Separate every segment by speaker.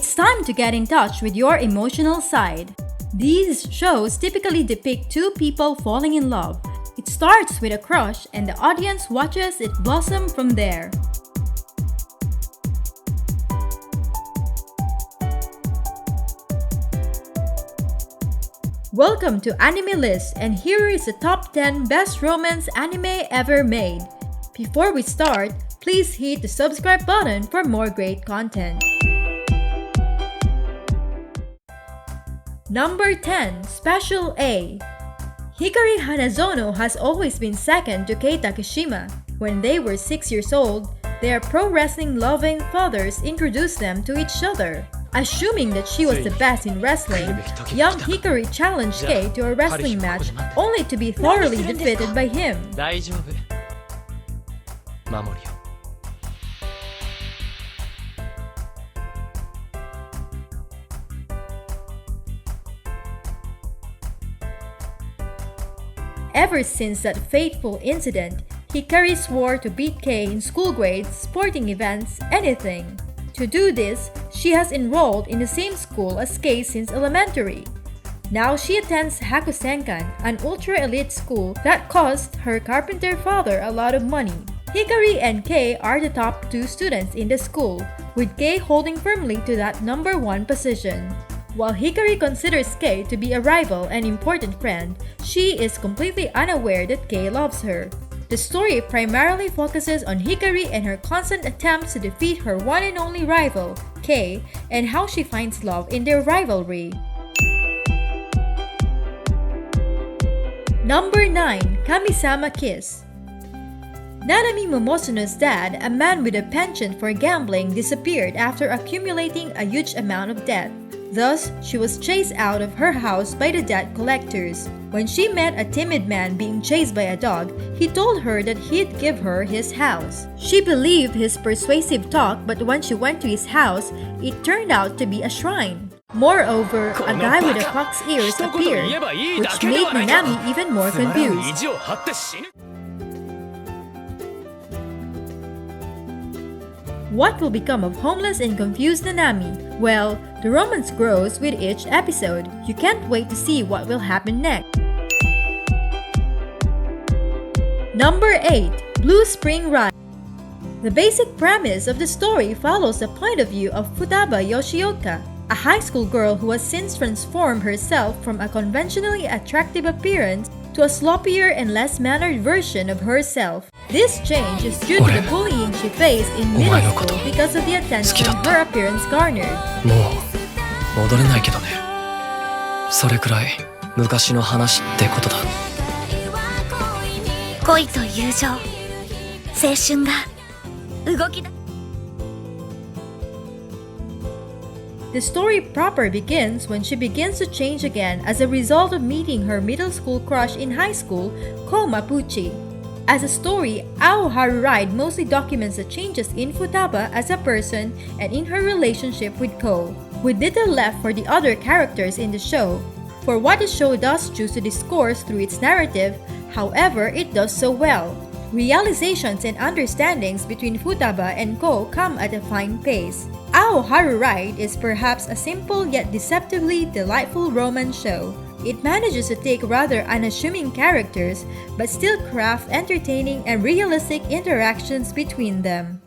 Speaker 1: It's time to get in touch with your emotional side. These shows typically depict two people falling in love. It starts with a crush and the audience watches it blossom from there. Welcome to Anime List, and here is the top 10 best romance anime ever made. Before we start, please hit the subscribe button for more great content. Number 10. Special A. Hikari Hanazono has always been second to Kei Takeshima. When they were 6 years old, their pro wrestling loving fathers introduced them to each other. Assuming that she was the best in wrestling, young Hikari challenged Kei to a wrestling match only to be thoroughly defeated by him. Ever since that fateful incident, Hikari swore to beat Kei in school grades, sporting events, anything. To do this, she has enrolled in the same school as Kei since elementary. Now she attends Hakusenkan, an ultra-elite school that cost her carpenter father a lot of money. Hikari and Kei are the top two students in the school, with Kei holding firmly to that number 1 position. While Hikari considers Kei to be a rival and important friend, she is completely unaware that Kei loves her. The story primarily focuses on Hikari and her constant attempts to defeat her one and only rival, Kei, and how she finds love in their rivalry. Number 9. Kami-sama Kiss. Nanami Momosuno's dad, a man with a penchant for gambling, disappeared after accumulating a huge amount of debt. Thus, she was chased out of her house by the debt collectors. When she met a timid man being chased by a dog, he told her that he'd give her his house. She believed his persuasive talk, but when she went to his house, it turned out to be a shrine. Moreover, a guy with a fox ears appeared, which made Nanami even more confused. What will become of homeless and confused Nanami? Well, the romance grows with each episode. You can't wait to see what will happen next. Number 8. Blue Spring Ride. The basic premise of the story follows the point of view of Futaba Yoshioka, a high school girl who has since transformed herself from a conventionally attractive appearance to a sloppier and less mannered version of herself. This change is due to the bullying she faced in middle school because of the attention her appearance garnered.
Speaker 2: 戻れないけどね。それくらい昔の話ってことだ。
Speaker 3: 恋と友情、青春が動きだ。
Speaker 1: The story proper begins when she begins to change again as a result of meeting her middle school crush in high school, Ko Mapuchi. As a story, Aoharu Ride mostly documents the changes in Futaba as a person and in her relationship with Ko, with little left for the other characters in the show. For what the show does choose to discourse through its narrative, however, it does so well. Realizations and understandings between Futaba and Ko come at a fine pace. Aoharu Ride is perhaps a simple yet deceptively delightful romance show. It manages to take rather unassuming characters but still craft entertaining and realistic interactions between them.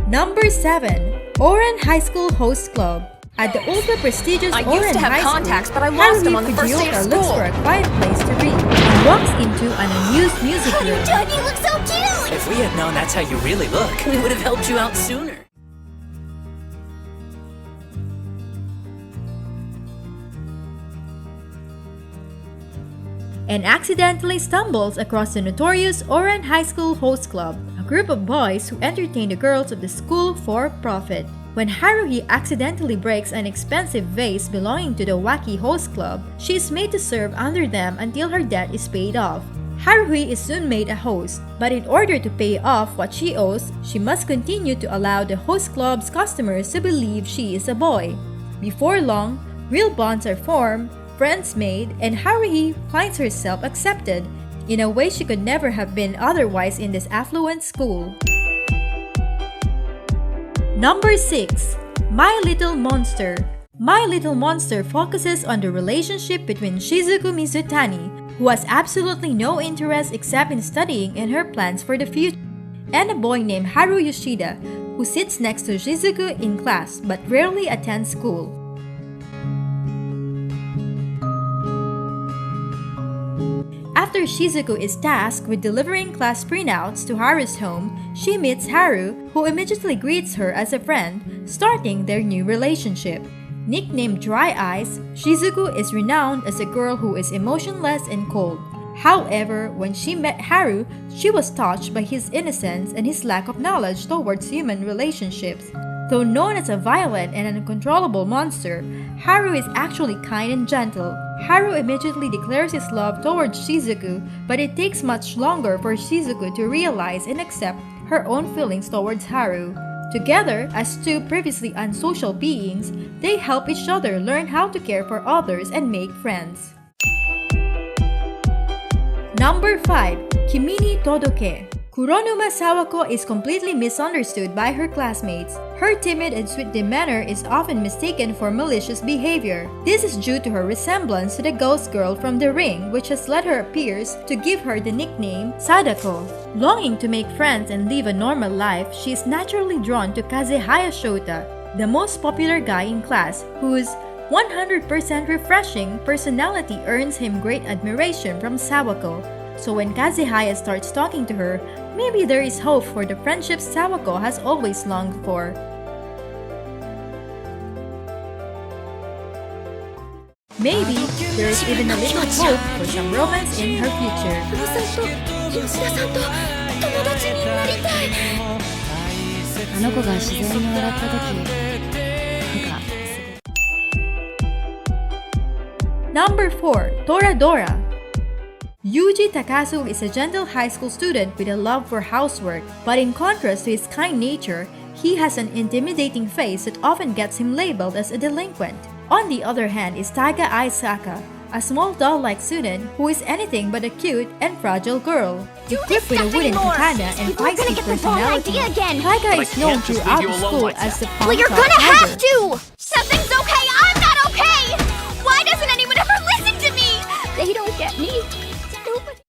Speaker 1: Number 7. Oran High School Host Club. At the ultra-prestigious Oran High School,
Speaker 3: but I lost them on the first day of
Speaker 1: Fujioka
Speaker 3: school.
Speaker 1: looks for a quiet place to read and walks into an unused music room.
Speaker 3: You look so cute!
Speaker 4: If we had known that's how you really look, we would have helped you out sooner.
Speaker 1: And accidentally stumbles across the notorious Oran High School Host Club, a group of boys who entertain the girls of the school for profit. When Haruhi accidentally breaks an expensive vase belonging to the wacky host club, she is made to serve under them until her debt is paid off. Haruhi is soon made a host, but in order to pay off what she owes, she must continue to allow the host club's customers to believe she is a boy. Before long, real bonds are formed, friends made, and Haruhi finds herself accepted in a way she could never have been otherwise in this affluent school. Number 6. My Little Monster. My Little Monster focuses on the relationship between Shizuku Mizutani, who has absolutely no interest except in studying and her plans for the future, and a boy named Haru Yoshida, who sits next to Shizuku in class but rarely attends school. After Shizuku is tasked with delivering class printouts to Haru's home, she meets Haru, who immediately greets her as a friend, starting their new relationship. Nicknamed Dry Eyes, Shizuku is renowned as a girl who is emotionless and cold. However, when she met Haru, she was touched by his innocence and his lack of knowledge towards human relationships. Though known as a violent and uncontrollable monster, Haru is actually kind and gentle. Haru immediately declares his love towards Shizuku, but it takes much longer for Shizuku to realize and accept her own feelings towards Haru. Together, as two previously unsocial beings, they help each other learn how to care for others and make friends. Number 5. Kimi ni Todoke. Kuronuma Sawako is completely misunderstood by her classmates. Her timid and sweet demeanor is often mistaken for malicious behavior. This is due to her resemblance to the ghost girl from The Ring, which has led her peers to give her the nickname Sadako. Longing to make friends and live a normal life, she is naturally drawn to Kazehaya Shota, the most popular guy in class, whose 100% refreshing personality earns him great admiration from Sawako. So when Kazehaya starts talking to her, maybe there is hope for the friendship Sawako has always longed for. Maybe there is even a little hope for some romance in her future.
Speaker 3: 宇野さんと吉田さんと友達になりたい。あの子が自然に笑った時、なんかすごい。
Speaker 1: Number 4. Toradora. Yuji Takasu is a gentle high school student with a love for housework, but in contrast to his kind nature, he has an intimidating face that often gets him labeled as a delinquent. On the other hand is Taiga Aisaka, a small doll-like student who is anything but a cute and fragile girl. Equipped with a wooden katana and feisty personality, Taiga is known throughout the school as the
Speaker 3: Well, you're
Speaker 1: fun-taught
Speaker 3: gonna have
Speaker 1: elder.
Speaker 3: to! Something's okay! I'm not okay! Why doesn't anyone ever listen to me? They don't get me. Nobody.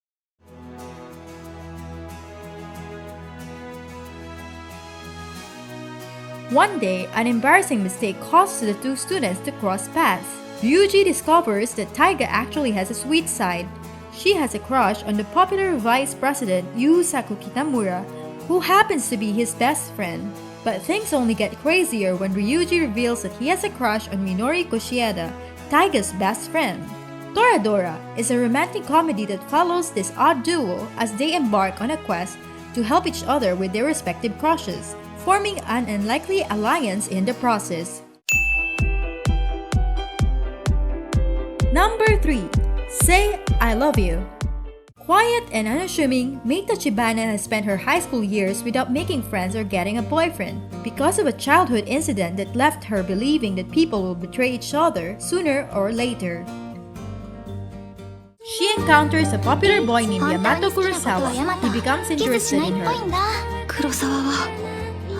Speaker 1: One day, an embarrassing mistake caused the two students to cross paths. Ryuji discovers that Taiga actually has a sweet side. She has a crush on the popular vice president Yusaku Kitamura, who happens to be his best friend. But things only get crazier when Ryuji reveals that he has a crush on Minori Koshieda, Taiga's best friend. Toradora is a romantic comedy that follows this odd duo as they embark on a quest to help each other with their respective crushes, forming an unlikely alliance in the process. Number 3. Say I Love You. Quiet and unassuming, Mei Tachibana has spent her high school years without making friends or getting a boyfriend because of a childhood incident that left her believing that people will betray each other sooner or later. She encounters a popular boy named Yamato Kurosawa. He becomes interested in her.
Speaker 3: 黒沢は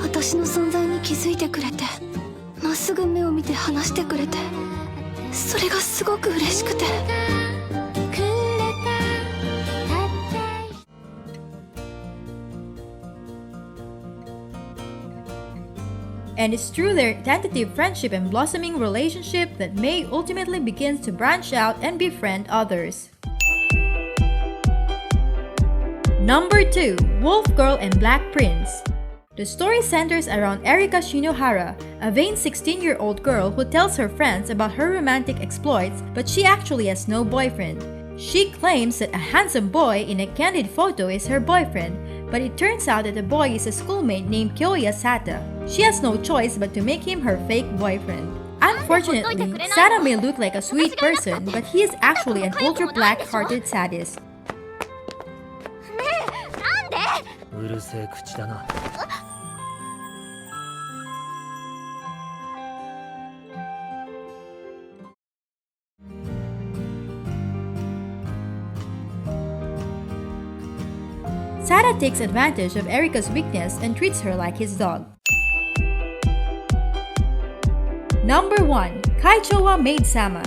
Speaker 3: 私の存在に気づいてくれて、まっすぐ目を見て話してくれて、それがすごく嬉しくて。
Speaker 1: And it's through their tentative friendship and blossoming relationship that Mei ultimately begins to branch out and befriend others. Number 2. Wolf Girl and Black Prince. The story centers around Erika Shinohara, a vain 16-year-old girl who tells her friends about her romantic exploits, but she actually has no boyfriend. She claims that a handsome boy in a candid photo is her boyfriend, but it turns out that the boy is a schoolmate named Kyoya Sata. She has no choice but to make him her fake boyfriend. Unfortunately, Sata may look like a sweet person, but he is actually an ultra-black-hearted sadist.
Speaker 3: なんで？
Speaker 2: うるせえ口だな。
Speaker 1: Sata takes advantage of Erika's weakness and treats her like his dog. Number 1. Kaichowa Maid Sama.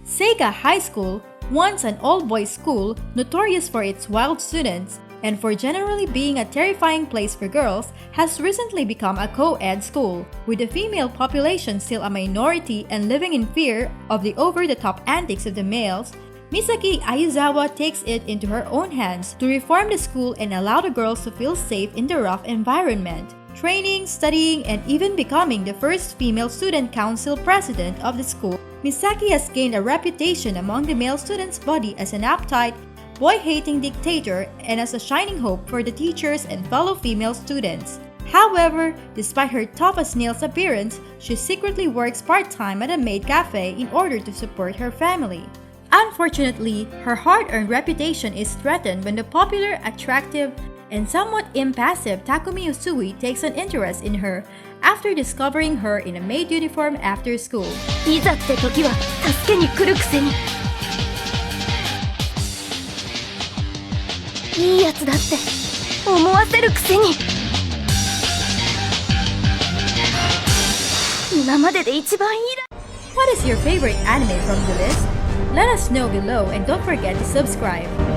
Speaker 1: Seiga High School, once an all-boys school notorious for its wild students and for generally being a terrifying place for girls, has recently become a co-ed school, with the female population still a minority and living in fear of the over-the-top antics of the males. Misaki Ayuzawa takes it into her own hands to reform the school and allow the girls to feel safe in the rough environment. Training, studying, and even becoming the first female student council president of the school, Misaki has gained a reputation among the male students' body as an uptight, boy-hating dictator and as a shining hope for the teachers and fellow female students. However, despite her tough-as-nails appearance, she secretly works part-time at a maid cafe in order to support her family. Unfortunately, her hard-earned reputation is threatened when the popular, attractive, and somewhat impassive Takumi Usui takes an interest in her after discovering her in a maid uniform after school.
Speaker 3: いざって時は助けに来るくせにいいやつだって思わせるくせに今までで一番いいだ
Speaker 1: What is your favorite anime from the list? Let us know below and don't forget to subscribe.